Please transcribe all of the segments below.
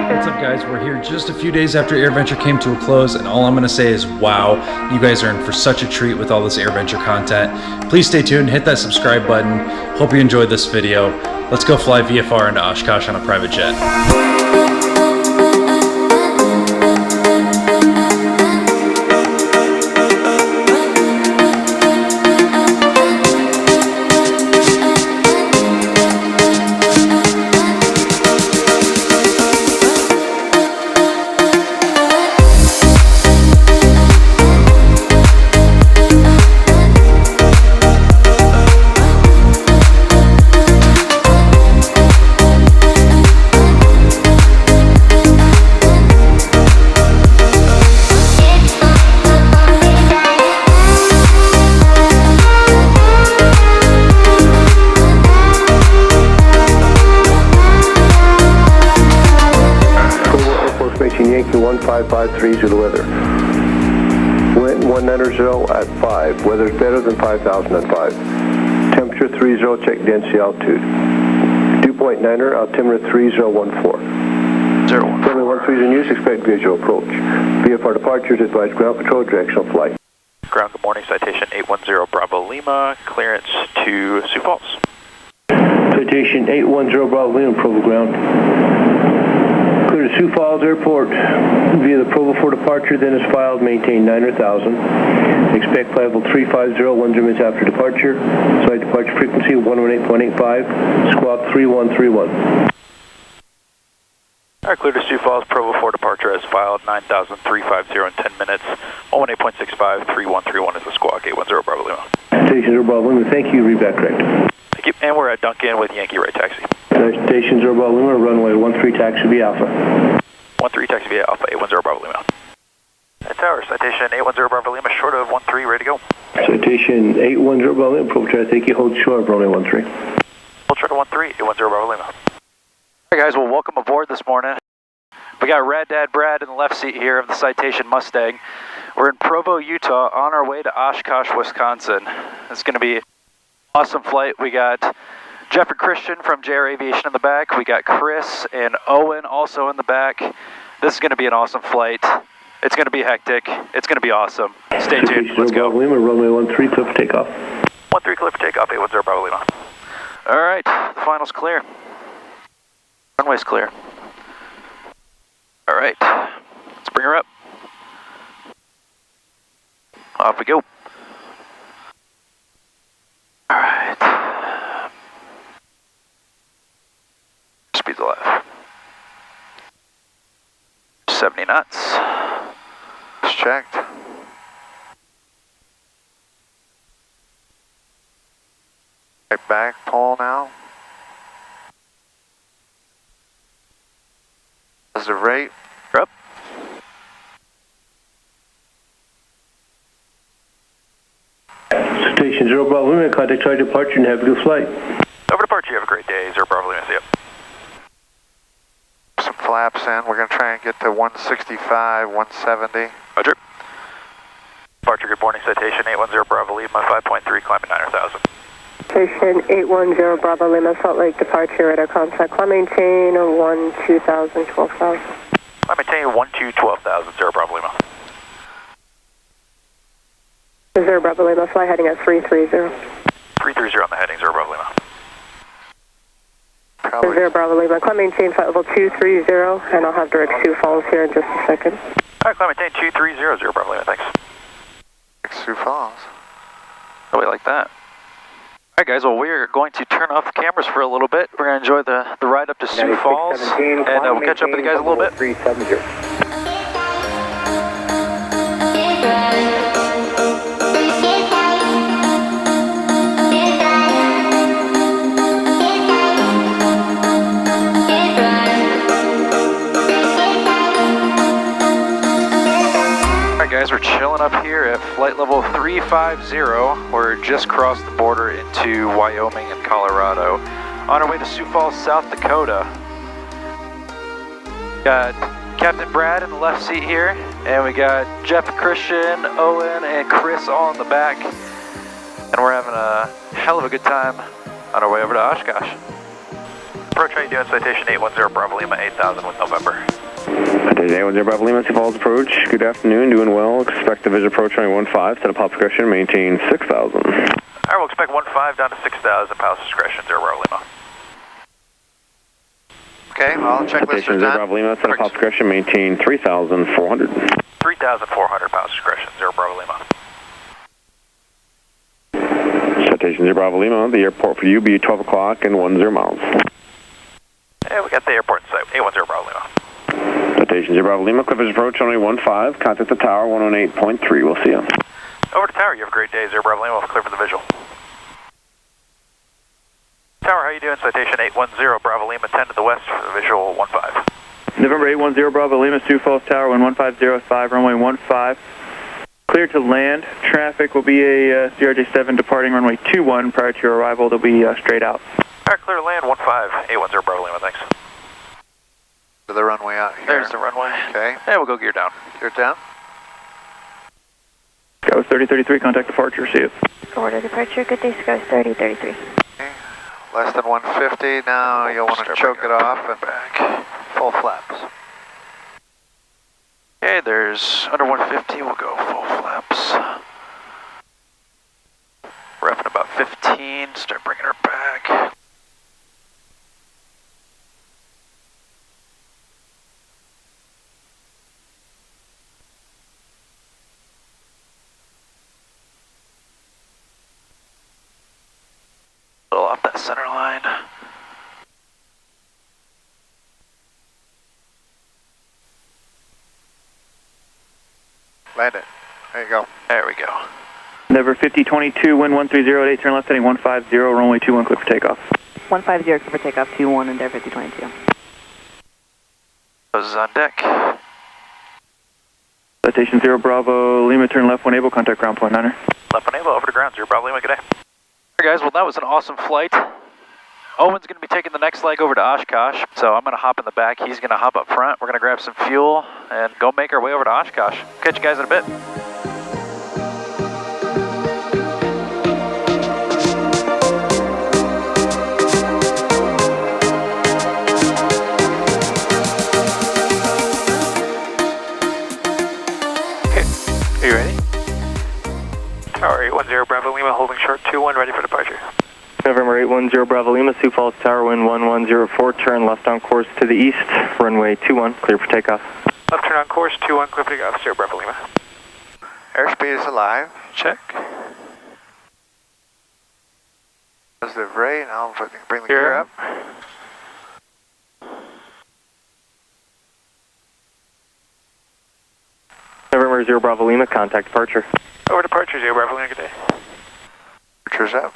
What's up, guys? We're here just a few days after AirVenture came to a close, and all I'm going to say is wow, you guys are in for such a treat with all this AirVenture content. Please stay tuned, hit that subscribe button. Hope you enjoyed this video. Let's go fly VFR into Oshkosh on a private jet. Yankee 1553 Zulu weather. Wind 190 at 5. Weather's better than 5,000 at 5. Temperature 30, check density altitude. Dew point 9er, altimeter 3014. 13 in use, expect visual approach. VFR departures advise ground patrol directional flight. Ground, good morning, citation 810 Bravo Lima, clearance to Sioux Falls. Citation 810 Bravo Lima, Provo ground. Clear to Sioux Falls Airport via the Provo for departure, then is filed, maintain 9,000. Expect flight level 350, 10 minutes after departure. Flight departure frequency 118.85, squawk 3131. Alright, clear to Sioux Falls, Provo for departure as filed, 9,350 in 10 minutes, 118.65, 3131 is the squawk, 810 Bravo Lima. Station 0 Bravo Lima, thank you, read back correct. Thank you, and we're at Duncan with Yankee Right Taxi. Station 0 Bravo Lima, runway 13 TAXIWAY Alpha. 13 TAXIWAY Alpha, 810 Bravo Lima. At tower, citation 810 Bravo Lima, short of 13, ready to go. Citation 810 Bravo Lima, Provo try to thank you, hold short of runway 13. Hold short of 13, 810 Bravo Lima. Alright guys, well welcome aboard this morning. We got Rad Dad Brad in the left seat here of the Citation Mustang. We're in Provo, Utah, on our way to Oshkosh, Wisconsin. It's going to be an awesome flight. We got Jeff and Christian from JR Aviation in the back. We got Chris and Owen also in the back. This is going to be an awesome flight. It's going to be hectic. It's going to be awesome. Stay tuned. Let's go. Bravo Lima, runway 13, clear for takeoff. 13, clear for takeoff, 810 Bravo Lima. All right, the final's clear. Runway's clear. All right, let's bring her up. Off we go. All right. Speed's alive. 70 knots. It's checked. Right back, pull now. Is the rate? You're up. Station 0 Bravo Lima, contact target departure and have a good flight. Over departure, you have a great day. 0 Bravo Lima, see ya. Some flaps in. We're going to try and get to 165, 170. Roger. Departure, good morning, citation 810 Bravo Lima, 5.3, climbing 9,000. Station 810 Bravo Lima, Salt Lake departure, radar contact, climb maintain 12,000, 12,000. Climb maintain 12,000, 0 Bravo Lima. 0 Bravo Lima, fly heading at 330. 330 on the heading, 0 Bravo Lima. 0 Bravo Lima, climb maintain flight level 230, and I'll have direct Sioux Falls here in just a second. Alright, climb maintain 230, 0 Bravo Lima, thanks. Sioux Falls. Oh, we like that. Alright guys, well we're going to turn off the cameras for a little bit. We're going to enjoy the ride up to Sioux Falls, and we'll catch up with you guys a little bit. 370. Guys, we're chilling up here at flight level 350. We're just crossed the border into Wyoming and Colorado. On our way to Sioux Falls, South Dakota. Got Captain Brad in the left seat here, and we got Jeff, Christian, Owen, and Chris all in the back. And we're having a hell of a good time On our way over to Oshkosh. Approach, how you doing? Citation 810 Bravo Lima 8000 with November. Citation 810 Bravo Lima, Sioux Falls approach. Good afternoon, doing well. Expect the visual approach runway 15, set up pop discretion, maintain 6,000. Alright, we'll expect 15 down to 6,000, palace discretion, 0 Bravo Lima. Okay, well, checklist Citation is 0 done. Bravo Lima, set up pop discretion, maintain 3,400. 3,400, palace discretion, 0 Bravo Lima. Citation 0 Bravo Lima, the airport for you be 12 o'clock and 10 miles. Yeah, we got the airport in sight, 810 Bravo Lima. Citation 0 Bravo Lima, cliff edge approach, runway 15, contact the tower 118.3, we'll see you. Over to tower, you have a great day, 0 Bravo Lima, we'll clear for the visual. Tower, how you doing? Citation 810 Bravo Lima, 10 to the west for the visual 15. November 810 Bravo Lima, Sioux Falls Tower, 11505, runway 15. Clear to land. Traffic will be a CRJ7 departing runway 21. Prior to your arrival, they'll be straight out. Alright, clear to land, 15, 810 Bravo Lima, thanks. To the runway out here. There's the runway. Okay. Yeah, we'll go gear down. Gear down. Sky 3033, contact departure, see you. Order departure, good day, Sky 3033. Okay. Less than 150, now you'll want to choke it off and back. Full flaps. Okay, there's under 150, we'll go full flaps. Reffing about 15, start bringing her back. A little off that center line. Land it. There you go. There we go. November 5022, wind 130 at 8, turn left heading 150, runway 21, clear for takeoff. 150, clear for takeoff, 21, and 5022. Those is on deck. Citation 0 Bravo Lima, turn left when able, contact ground point 9er. Left enable, over to ground, 0 Bravo Lima, good day. Alright guys, well that was an awesome flight. Owen's going to be taking the next leg over to Oshkosh, so I'm going to hop in the back, he's going to hop up front, we're going to grab some fuel, and go make our way over to Oshkosh. Catch you guys in a bit. Okay, are you ready? Tower 810 Bravo Lima, holding short 21, ready for departure. November 810 Bravo Lima, Sioux Falls Tower, wind 1104, turn left on course to the east, runway 21, clear for takeoff. Left turn on course, 21, clear for takeoff, 0 Bravo Lima. Airspeed is alive. Check. Positive rate. Now if I can bring the gear up. November 0 Bravo Lima, contact departure. Over departure, 0 Bravo Lima, good day. Departure's up.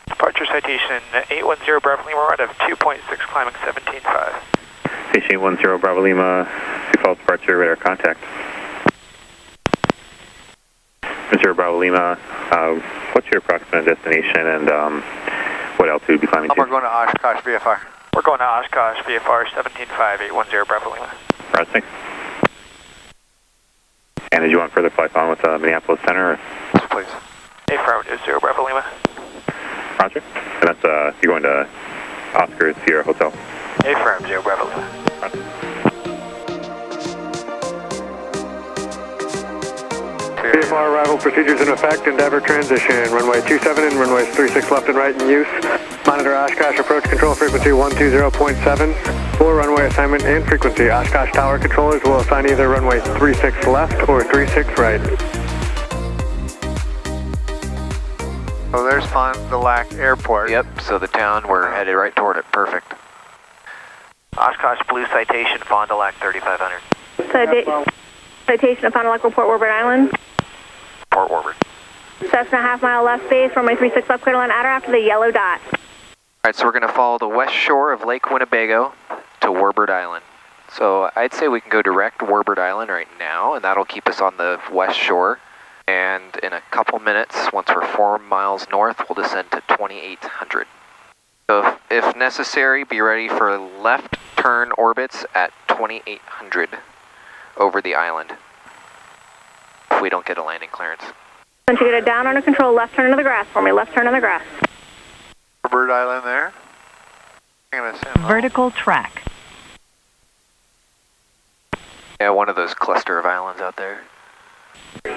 Departure citation 810 Bravo Lima, right of 2.6, climbing 17.5. Station 810 Bravo Lima, Sioux Falls departure, radar contact. 0 Bravo Lima, what's your approximate destination and what altitude will be climbing to? We're going to Oshkosh VFR. We're going to Oshkosh, VFR 17.5, 810 Bravo Lima. Roger, thanks. And did you want further flights on with Minneapolis Center? Or? Yes, please. Affirmative, 0 Bravo Lima. Roger. And that's, you're going to Oscar Sierra Hotel? Affirmative, 0 Bravo Lima. Roger. VFR arrival procedures in effect, Endeavour transition, runway 27 and runways 36 left and right in use. Monitor Oshkosh approach control frequency 120.7. For runway assignment and frequency, Oshkosh tower controllers will assign either runway 36 left or 36 right. Oh, there's Fond du Lac Airport. Yep, so the town, we're headed right toward it, perfect. Oshkosh Blue Citation, Fond du Lac 3500. Citation of Fond du Lac Report, Warbird Island. Port Warbird. Cessna half-mile left base, runway 36 left, clear to land outer after the yellow dot. Alright, so we're going to follow the west shore of Lake Winnebago to Warbird Island. So I'd say we can go direct Warbird Island right now, and that'll keep us on the west shore. And in a couple minutes, once we're 4 miles north, we'll descend to 2800. So if necessary, be ready for left turn orbits at 2800 over the island if we don't get a landing clearance. Once you get it down under control, left turn into the grass for me, left turn in the grass. Bird Island there. I'm gonna send Vertical track. Yeah, one of those cluster of islands out there.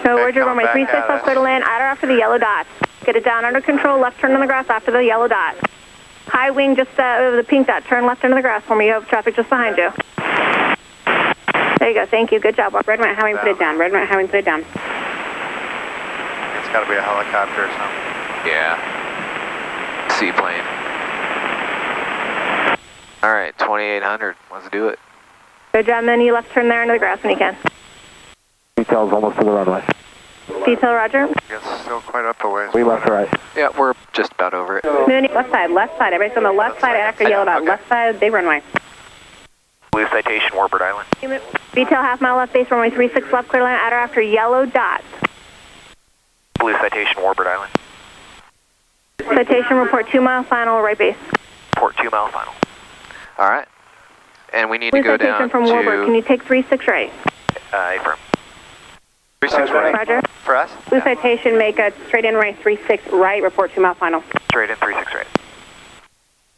So Roger, runway 36 left, clear to land, at or after the yellow dot. Get it down under control, left turn on the grass after the yellow dot. High wing just over the pink dot, turn left into the grass for me, you have traffic just behind you. There you go, thank you, good job. Red right, highway, put it down, red right, highway, put it down. It's gotta be a helicopter or something. Yeah. Seaplane. Alright, 2800. Let's do it. Good job, then you left turn there into the grass when you can. Details almost to the runway. Detail, Roger. It's still quite up a ways. We left or right. Yeah, we're just about over it. Mooney, left side, everybody's on the left side after yellow dot. Left side, big runway. Blue Citation, Warbird Island. Detail half mile left base, runway 36 left, clear land, at or after yellow dot. Blue Citation, Warbird Island. Citation, report 2 mile final, right base. Port 2 mile final. Alright. And we need to Blue go citation down from to... Warbird, can you take 36 right? Affirm. 36 right. Roger. For us? Blue citation, make a straight in right, 36 right, report 2 mile final. Straight in 36 right.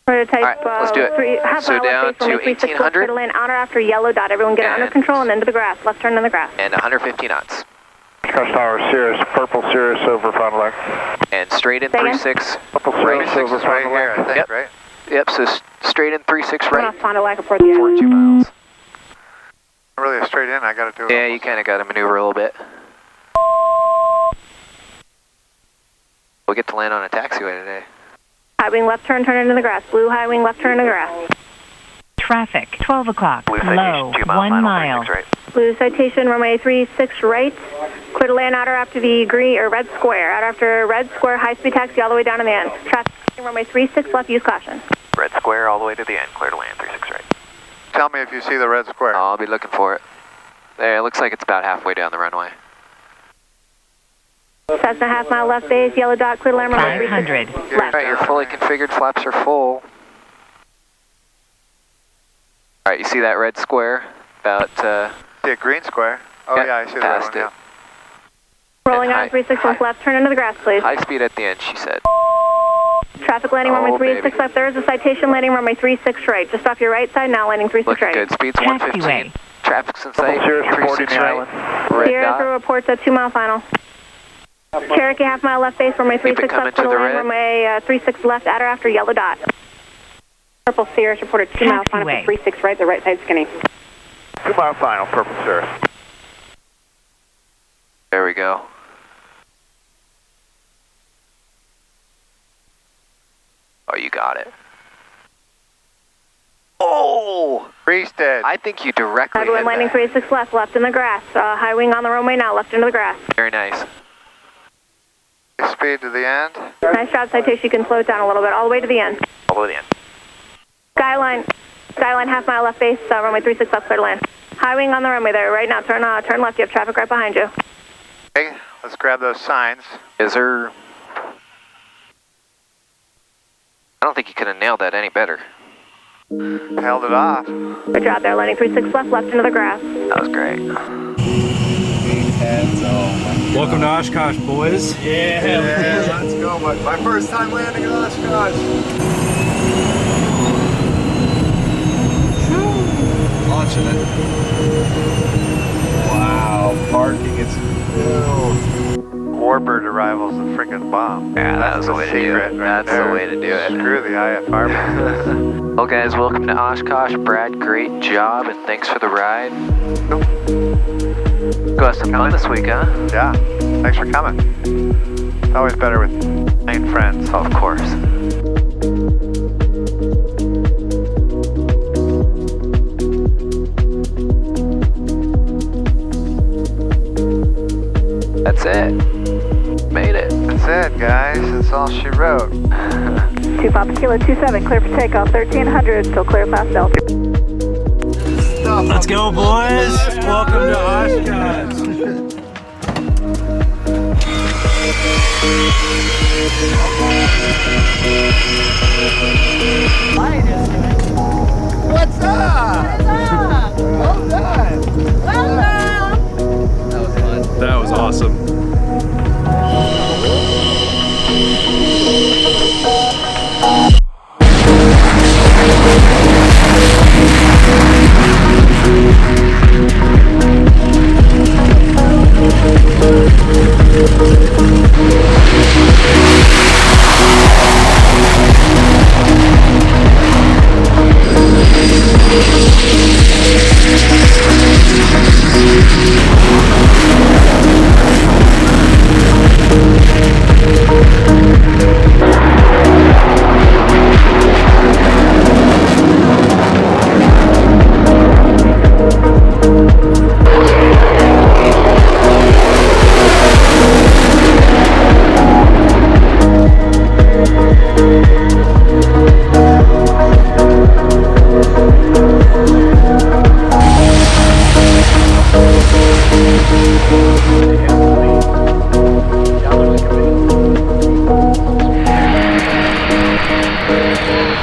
Prototype, Alright, let's do it. half So mile down left base, runway to 36 left, 1800. clear to land, on or after yellow dot. Everyone get it under And- control and into the grass. Left turn in the grass. And 150 knots. Oshkosh Tower, Cirrus, purple Cirrus over final leg. And straight in Say again? 36 Purple right. Cirrus over Is right final here, I leg. think, Yep. right? Yep, so straight in 36 right. Fond du Lac, report the For 2 miles. Not really a straight in, I gotta do it. Yeah, you kind of got to maneuver a little bit. We'll get to land on a taxiway today. High wing left turn into the grass. Blue high wing left turn into the grass. Traffic, 12 o'clock. Blue Citation, Low, 2 mile 1 final, mile. 36 right. Blue citation, runway 36 right. Clear to land out or after the green or red square. Out after red square, high speed taxi all the way down to the end. Traffic, runway 36 left, use caution. Red square all the way to the end, clear to land, 36 right. Tell me if you see the red square. I'll be looking for it. There, it looks like it's about halfway down the runway. Cessna half mile left base, yellow dot, clear to land, runway 500. 36 left. Alright, your fully configured flaps are full. Alright, you see that red square? About, See a green square? Oh Yep, yeah, I see the red past one, it. yeah. Rolling on 36 left, turn into the grass, please. high speed at the end, she said. Traffic landing runway Oh, 36 baby. left. There is a citation landing runway 36 right. Just off your right side, now landing 36 Looking right. good, speed's 115. Taxiway. Traffic's in sight, Cirrus 36 reporting the right. island. Red Sierra dot. reports at 2 mile final. Cherokee half mile left base, runway Keep it 36 coming left, to to the land, red. runway 36 left, at or after yellow dot. Purple Sierra reported 2 mile final Taxiway. for 36 right, the right side skinny. 2 mile final, purple Cirrus. There we go. Oh, you got it. Oh! Greased it. I think you directly Everyone hit landing that. 36 left, left in the grass. High wing on the runway now, left into the grass. Very nice. Speed to the end. Nice job, citation. You can slow it down a little bit, all the way to the end. All the way to the end. Skyline half mile left base, runway 36 left, clear to land. High wing on the runway there, right now. Turn left. You have traffic right behind you. Okay, let's grab those signs. Is there... I don't think you could have nailed that any better. Held it off. Good job there, landing 36 left into the grass. That was great. Welcome to Oshkosh, boys. Yeah, let's go. My first time landing in Oshkosh. Launching it. Wow, parking is... Warbird arrival's a freaking bomb. Yeah, that was the way to do it. Secret right That's the there. way to do it. Screw the IFR business. Well, guys, welcome to Oshkosh. Brad, great job, and thanks for the ride. Go have some fun this week, huh? Yeah, thanks for coming. It's always better with 9 friends. Of course. That's it. Made it. That's it, guys. That's all she wrote. 2 Papa Kilo 27, clear for takeoff. 1300, still clear past Delta. Let's go, boys. Welcome to Oshkosh. What's up? Well done. That was awesome.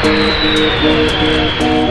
Takeoff.